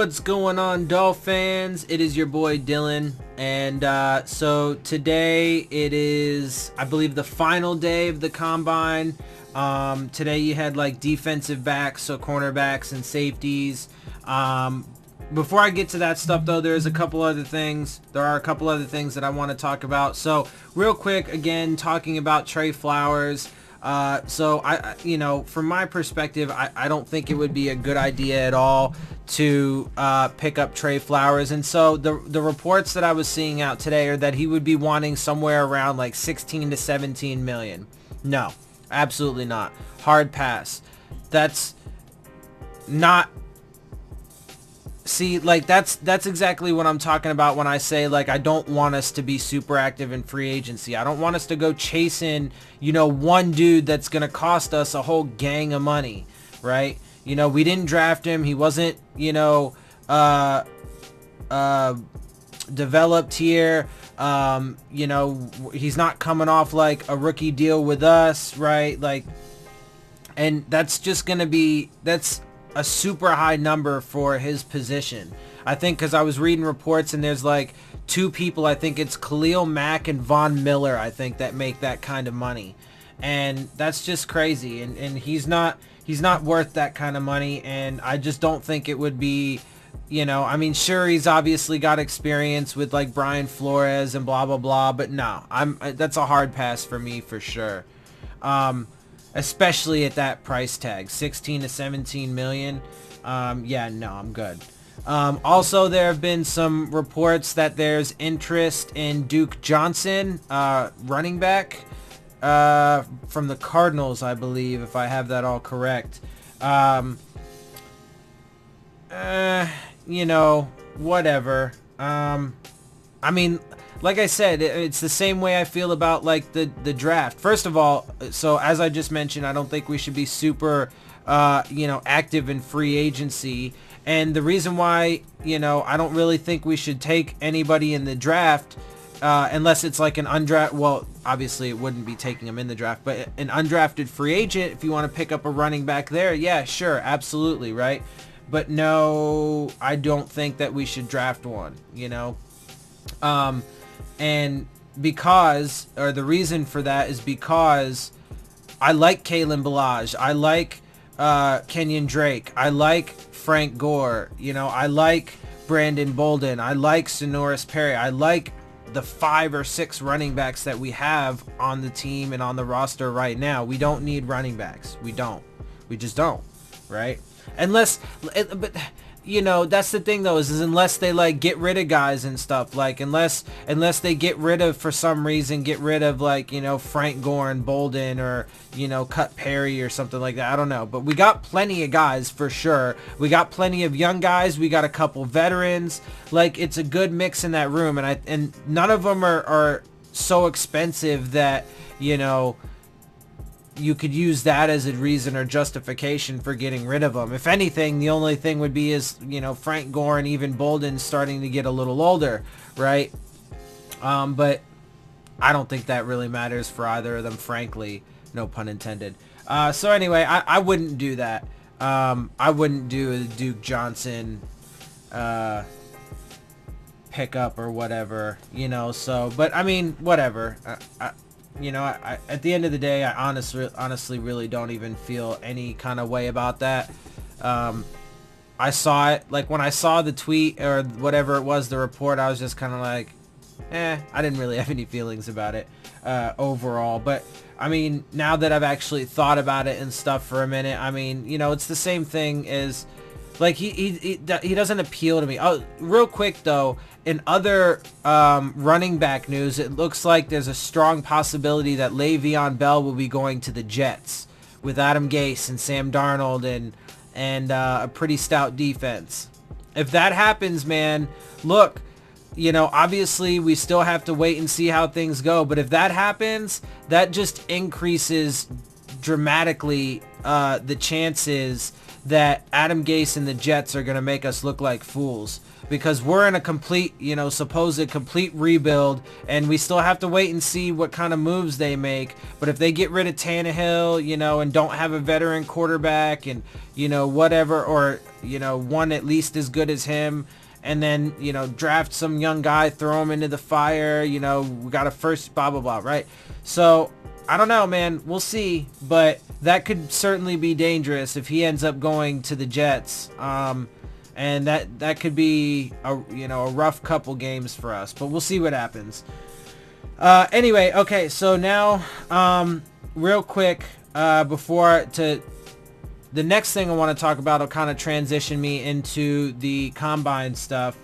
What's going on, Dolphins? It is your boy Dillon, and so today it is, I believe, the final day of the combine. Today you had like defensive backs, so cornerbacks and safeties. Before I get to that stuff, though, there are a couple other things that I want to talk about. So real quick, again, talking about Trey Flowers. So from my perspective, I don't think it would be a good idea at all to pick up Trey Flowers. And so the reports that I was seeing out today are that he would be wanting somewhere around like 16 to 17 million. No, absolutely not. Hard pass. That's not. See, like that's exactly what I'm talking about when I say, like, I don't want us to be super active in free agency. I don't want us to go chasing, one dude that's going to cost us a whole gang of money, right? We didn't draft him. He wasn't, developed here. He's not coming off like a rookie deal with us, right? Like, and that's just going to be, that's a super high number for his position. I think, because I was reading reports and there's like two people, I think it's Khalil Mack and Von Miller, I think, that make that kind of money. And that's just crazy. And he's not worth that kind of money. And I just don't think it would be, sure, he's obviously got experience with like Brian Flores and blah, blah, blah. But no, that's a hard pass for me for sure. Especially at that price tag, 16 to 17 million. Yeah, no, I'm good. Also, there have been some reports that there's interest in Duke Johnson, running back, from the Cardinals, I believe, if I have that all correct. Whatever. Like I said, it's the same way I feel about like the draft. First of all, so as I just mentioned, I don't think we should be super, active in free agency. And the reason why, I don't really think we should take anybody in the draft, unless it's like an undrafted, well, obviously it wouldn't be taking them in the draft, but an undrafted free agent, if you want to pick up a running back there, yeah, sure, absolutely, right? But no, I don't think that we should draft one, and because, or the reason for that is because I like Kalen Ballage. I like Kenyon Drake. I like Frank Gore. I like Brandon Bolden. I like Sonoris Perry. I like the 5 or 6 running backs that we have on the team and on the roster right now. We don't need running backs. We don't. We just don't, right? Unless, but that's the thing though, is unless they like get rid of guys and stuff, like unless they get rid of, for some reason, get rid of like, Frank Gore and Bolden, or, cut Perry or something like that. I don't know. But we got plenty of guys for sure. We got plenty of young guys. We got a couple veterans. Like, it's a good mix in that room. And none of them are so expensive that, you could use that as a reason or justification for getting rid of them. If anything, the only thing would be is, Frank Gore and even Bolden starting to get a little older, right? But I don't think that really matters for either of them, frankly. No pun intended. So anyway, I wouldn't do that. I wouldn't do a Duke Johnson pickup or whatever, so, but I mean, whatever. At the end of the day, I honestly really don't even feel any kind of way about that. I saw it, like when I saw the tweet or whatever it was, the report, I was just kind of like, I didn't really have any feelings about it overall. But I mean, now that I've actually thought about it and stuff for a minute, I mean, it's the same thing as, like, he doesn't appeal to me. Oh, real quick though, in other running back news, it looks like there's a strong possibility that Le'Veon Bell will be going to the Jets with Adam Gase and Sam Darnold and a pretty stout defense. If that happens, man, look, obviously we still have to wait and see how things go. But if that happens, that just increases dramatically the chances that Adam Gase and the Jets are going to make us look like fools, because we're in a complete, supposed complete rebuild, and we still have to wait and see what kind of moves they make. But if they get rid of Tannehill, and don't have a veteran quarterback and, whatever, or, one at least as good as him, and then, draft some young guy, throw him into the fire, we got a first, blah, blah, blah, right? So, I don't know, man. We'll see, but that could certainly be dangerous if he ends up going to the Jets. And that could be a rough couple games for us, but we'll see what happens. Anyway, okay, so now real quick before the next thing I want to talk about will kind of transition me into the combine stuff.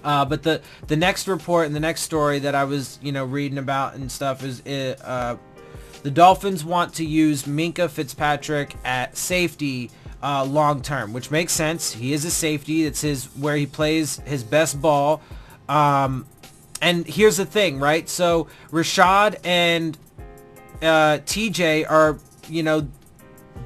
But the next report and the next story that I was reading about and stuff is the Dolphins want to use Minkah Fitzpatrick at safety long term, which makes sense. He is a safety. It's where he plays his best ball. And here's the thing, right? So Rashad and TJ are,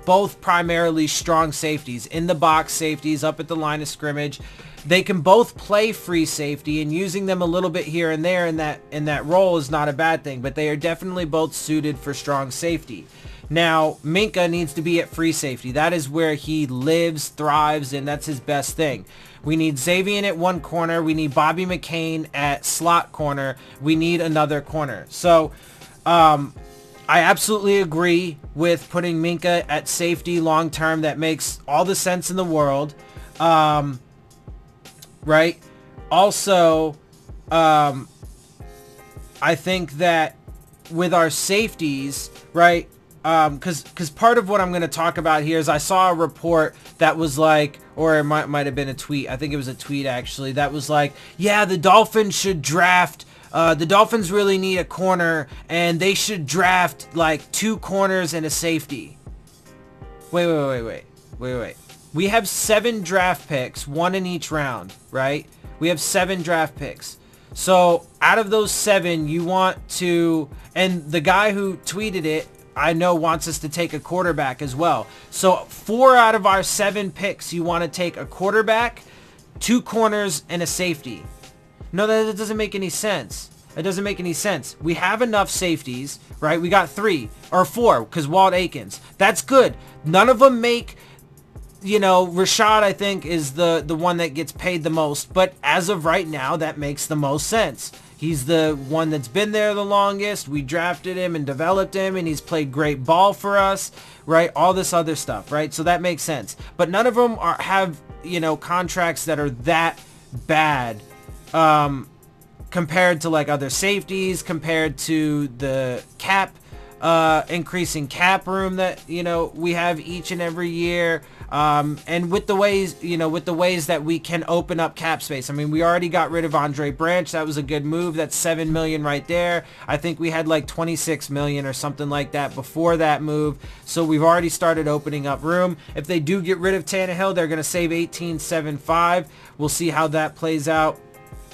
both primarily strong safeties, in the box safeties, up at the line of scrimmage. They can both play free safety, and using them a little bit here and there in that role is not a bad thing, but they are definitely both suited for strong safety. Now, Minkah needs to be at free safety. That is where he lives, thrives, and that's his best thing. We need Xavier at one corner. We need Bobby McCain at slot corner. We need another corner. So, I absolutely agree with putting Minkah at safety long term. That makes all the sense in the world. Right? Also, I think that with our safeties, right? Because part of what I'm going to talk about here is I saw a report that was like, or it might have been a tweet. I think it was a tweet actually that was like, yeah, the Dolphins should draft. The Dolphins really need a corner, and they should draft like 2 corners and a safety. Wait. We have 7 draft picks, 1 in each round, right? We have 7 draft picks. So out of those 7, you want to, and the guy who tweeted it, I know, wants us to take a quarterback as well. So 4 out of our 7 picks, you want to take a quarterback, 2 corners, and a safety. No, that doesn't make any sense. It doesn't make any sense. We have enough safeties, right? We got 3 or 4 because Walt Aikens. That's good. None of them make, Rashad, I think, is the one that gets paid the most. But as of right now, that makes the most sense. He's the one that's been there the longest. We drafted him and developed him, and he's played great ball for us, right? All this other stuff, right? So that makes sense. But none of them have, contracts that are that bad compared to like other safeties, compared to the cap, increasing cap room that, we have each and every year. And with the ways that we can open up cap space. I mean, we already got rid of Andre Branch. That was a good move. That's $7 million right there. I think we had like $26 million or something like that before that move. So we've already started opening up room. If they do get rid of Tannehill, they're going to save $18.75. We'll see how that plays out,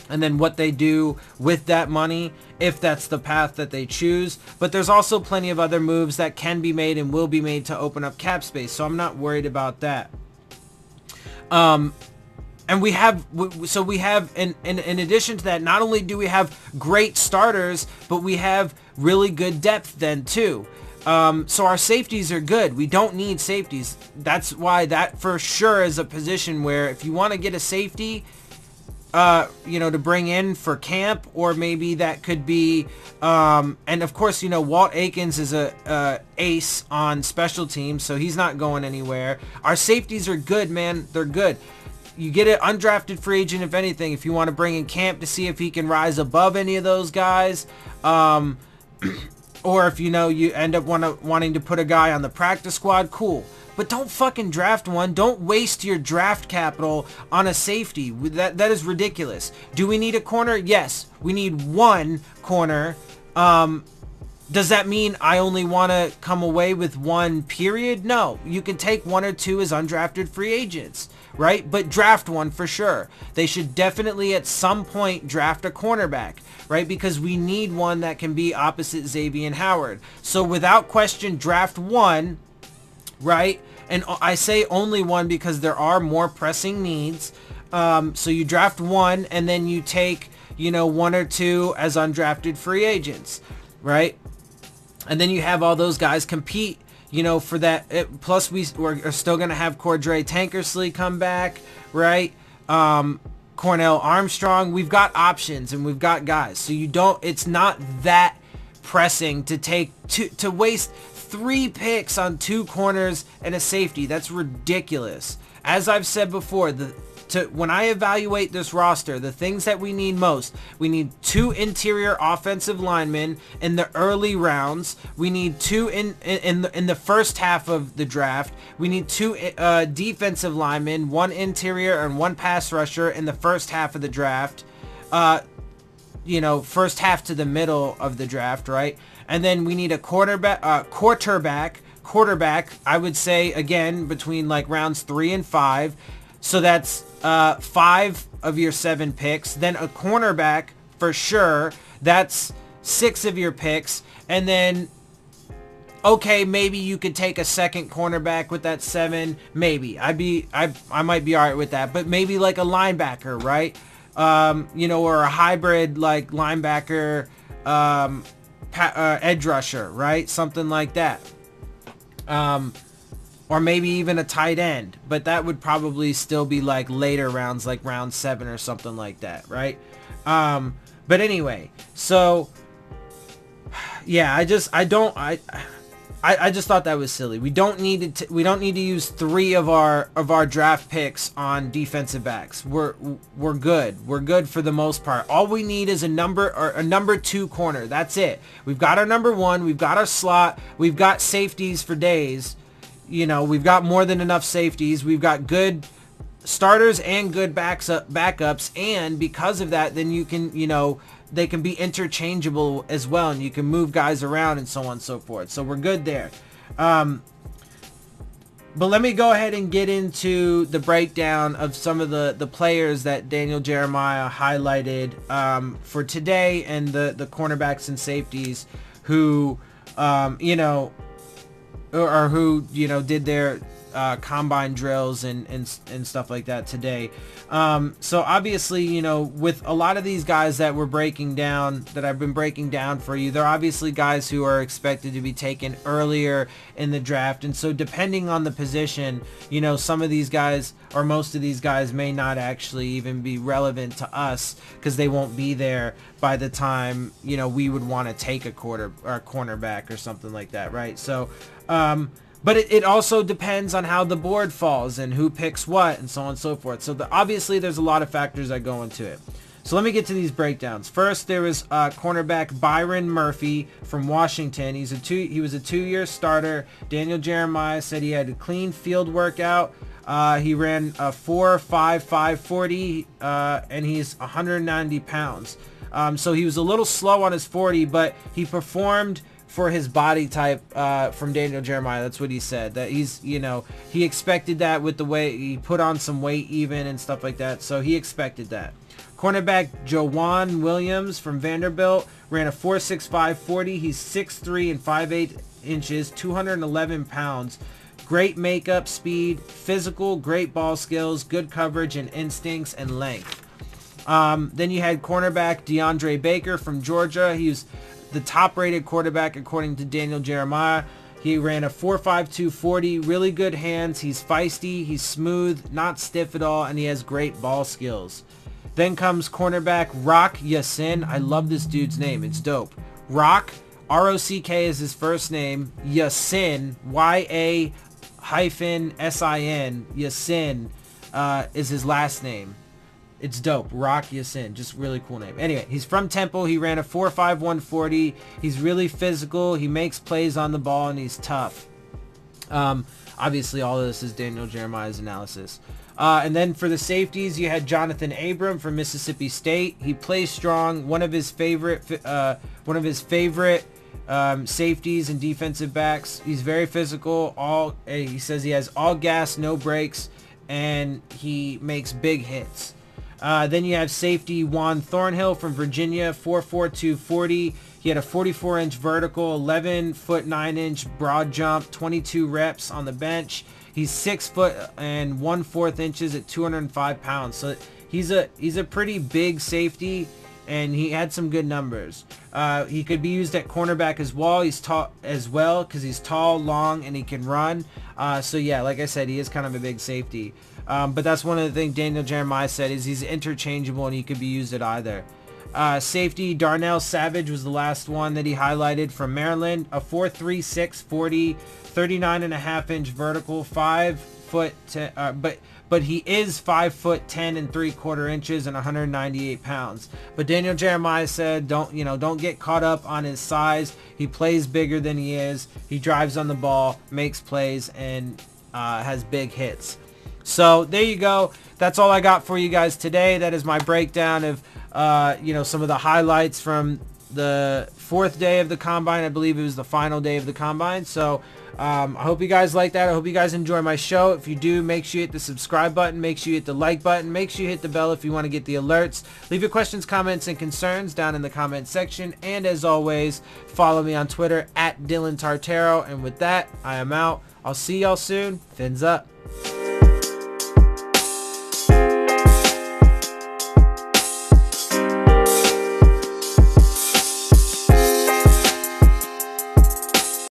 and then what they do with that money, if that's the path that they choose. But there's also plenty of other moves that can be made and will be made to open up cap space, so I'm not worried about that. And we have, in addition to that, not only do we have great starters, but we have really good depth then too. So our safeties are good. We don't need safeties. That's why that for sure is a position where if you want to get a safety, to bring in for camp, or maybe that could be, and of course, Walt Aikens is a ace on special teams, so he's not going anywhere. Our safeties are good, man. They're good. You get an undrafted free agent, if anything, if you want to bring in Camp to see if he can rise above any of those guys, or if, you end up wanting to put a guy on the practice squad, cool. But don't fucking draft one. Don't waste your draft capital on a safety. That is ridiculous. Do we need a corner? Yes. We need 1 corner. Does that mean I only want to come away with 1 period? No. You can take 1 or 2 as undrafted free agents, right? But draft 1 for sure. They should definitely at some point draft a cornerback, right? Because we need one that can be opposite Xavier Howard. So without question, draft 1, right? And I say only one because there are more pressing needs. So you draft one, and then you take, you know, one or two as undrafted free agents, right? And then you have all those guys compete, you know, for that. Plus, we're still going to have Cordray Tankersley come back, right? Cornell Armstrong. We've got options and we've got guys. So it's not that pressing to waste 3 picks on 2 corners and a safety. That's ridiculous. As I've said before, when I evaluate this roster, the things that we need most, we need 2 interior offensive linemen in the early rounds. We need 2 in the first half of the draft. We need 2 defensive linemen, 1 interior and 1 pass rusher in the first half of the draft. You know, first half to the middle of the draft, right? And then we need a quarterback, I would say, again, between like rounds 3 and 5. So that's 5 of your 7 picks. Then a cornerback for sure. That's 6 of your picks. And then, okay, maybe you could take a second cornerback with that 7. Maybe I might be all right with that. But maybe like a linebacker, right? You know, or a hybrid like linebacker, edge rusher, right? Something like that. Or maybe even a tight end, but that would probably still be like later rounds, like round 7 or something like that, right? But anyway, so yeah, I just thought that was silly. We don't need to use 3 of our draft picks on defensive backs. We're good. We're good for the most part. All we need is a number 2 corner. That's it. We've got our number 1. We've got our slot. We've got safeties for days. You know, we've got more than enough safeties. We've got good starters and good backups. And because of that, then you can, you know, they can be interchangeable as well. And you can move guys around and so on and so forth. So we're good there. But let me go ahead and get into the breakdown of some of the players that Daniel Jeremiah highlighted for today, and the cornerbacks and safeties who, you know, or who, you know, did their combine drills and stuff like that today. So obviously, you know, with a lot of these guys that we're breaking down, that I've been breaking down for you, they're obviously guys who are expected to be taken earlier in the draft. And so depending on the position, you know, some of these guys or most of these guys may not actually even be relevant to us because they won't be there by the time, you know, we would want to take a cornerback or something like that, right? So, but it also depends on how the board falls and who picks what and so on and so forth. So obviously there's a lot of factors that go into it. So let me get to these breakdowns. First, there was cornerback Byron Murphy from Washington. He was a 2-year starter. Daniel Jeremiah said he had a clean field workout. He ran a 4.55 40, and he's 190 pounds. So he was a little slow on his 40, but he performed for his body type from Daniel Jeremiah. That's what he said. That he's, you know, he expected that with the way he put on some weight even and stuff like that. So he expected that. Cornerback Joanne Williams from Vanderbilt ran a 4.65 40. He's 6'3" and 5'8" inches, 211 pounds. Great makeup, speed, physical, great ball skills, good coverage and instincts and length. Then you had cornerback DeAndre Baker from Georgia. He was the top-rated quarterback according to Daniel Jeremiah. He ran a 4.52 40. Really good hands. He's feisty. He's smooth, not stiff at all, and he has great ball skills. Then comes cornerback Rock Ya-Sin. I love this dude's name. It's dope. Rock, R-O-C-K is his first name. Ya-Sin, Y-A-S-I-N. Ya-Sin is his last name. It's dope. Rock Ya-Sin. Just really cool name. Anyway, he's from Temple. He ran a 4.51 40. He's really physical. He makes plays on the ball, and he's tough. Obviously, all of this is Daniel Jeremiah's analysis. And then for the safeties, you had Jonathan Abram from Mississippi State. He plays strong. One of his favorite safeties and defensive backs. He's very physical. He says he has all gas, no brakes, and he makes big hits. Then you have safety Juan Thornhill from Virginia, 4.42 40. He had a 44-inch vertical, 11 foot 9 inch broad jump, 22 reps on the bench. He's 6 foot and 1/4 inches at 205 pounds. So he's a pretty big safety, and he had some good numbers. He could be used at cornerback as well. He's tall as well because he's tall, long, and he can run. So yeah, like I said, he is kind of a big safety. But that's one of the things Daniel Jeremiah said, is he's interchangeable and he could be used at either. Safety Darnell Savage was the last one that he highlighted from Maryland. A 4.36 40, 39.5-inch vertical, 5 foot. But he is 5 foot 10 and 3/4 inches and 198 pounds. But Daniel Jeremiah said, don't get caught up on his size. He plays bigger than he is. He drives on the ball, makes plays, and has big hits. So there you go. That's all I got for you guys today. That is my breakdown of some of the highlights from the 4th day of the combine. I believe it was the final day of the combine. So I hope you guys like that. I hope you guys enjoy my show. If you do, make sure you hit the subscribe button. Make sure you hit the like button. Make sure you hit the bell if you want to get the alerts. Leave your questions, comments, and concerns down in the comment section. And as always, follow me on Twitter at Dillon Tartaro. And with that, I am out. I'll see y'all soon. Fins up.